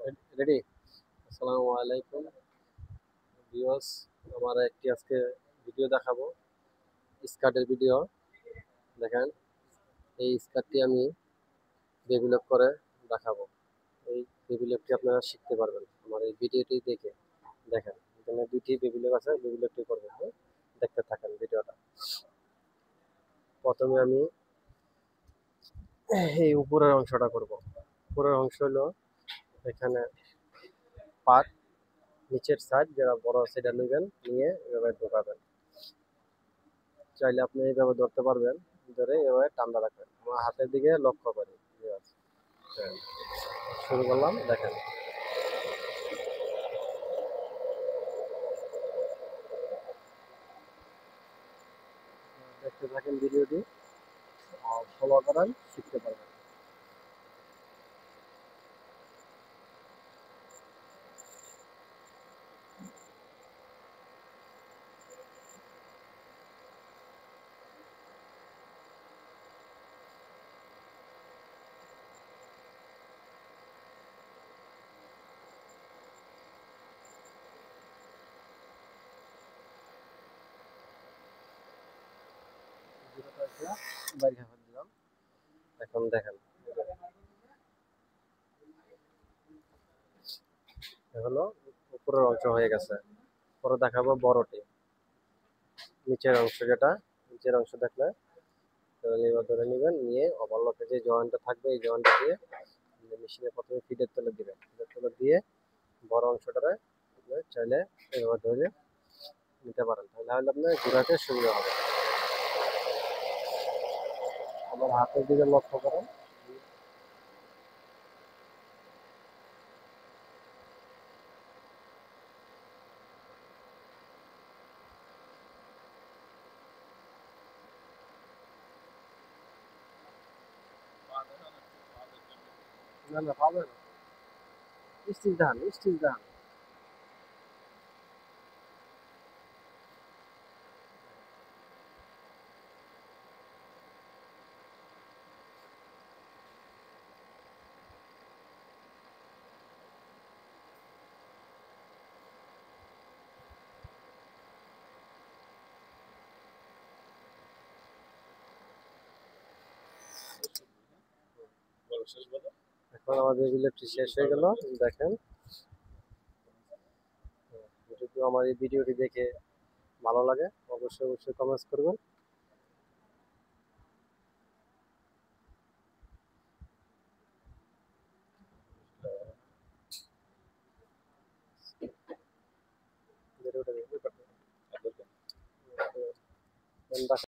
Ready. আসসালামু আলাইকুম viewers. আমার একটি আজকে ভিডিও দেখাবো, স্কার্টের ভিডিও। দেখেন, এই স্কার্টটি আমি ডেভেলপ করে দেখাবো। এই ডেভেলপটি আপনারা শিখতে পারবেন আমার এই ভিডিওটি দেখে। দেখেন, এখানে দুটি ডেভেলপ আছে, ডেভেলপটি করবেন। হ্যাঁ, দেখতে থাকেন ভিডিওটা। প্রথমে আমি এই উপরের অংশটা করব। উপরের অংশ হলো এখানে পাট, নিচের সাইড যারা বড় সেটা নেবেন, নিয়ে এভাবে ঢোকাবেন। চাইলে আপনি এইভাবে ধরতে পারবেন, ধরে এভাবে ঠান্ডা রাখবেন। আমার হাতের দিকে লক্ষ্য করি। হ্যাঁ, শুরু করলাম। দেখেন, দেখতে থাকেন ভিডিওটি, ফলো করেন, শিখতে পারবেন। ভিডিওটা বাইরে হাত দিলাম। এখন দেখেন, হলো উপরের অংশ হয়ে গেছে। পরে দেখাবো বড়টি, নিচের অংশ যেটা। নিচের অংশ দেখলে এবার ধরে নেবেন, নিয়ে ওভারলকে যে জয়েন্টটা থাকবে এই জয়েন্টটা দিয়ে মেশিনে প্রথমে ফিডের তলে দিবেন। ফিডের তলে দিয়ে বড় অংশটারে চাইলে এভাবে ধরে নিতে পারেন, তাহলে আপনার ঘোরাতে সুবিধা হবে। আমার হাতের দিকে লক্ষ্য করেন। না না, পাবে না। স্টিচ ধান, স্টিচ ধান। এখন আমাদের বিলেপটি শেষ হয়ে গেল। দেখেন, যদি আমার এই ভিডিওটি দেখে ভালো লাগে অবশ্যই অবশ্যই কমেন্টস করবেন। ভিডিওটা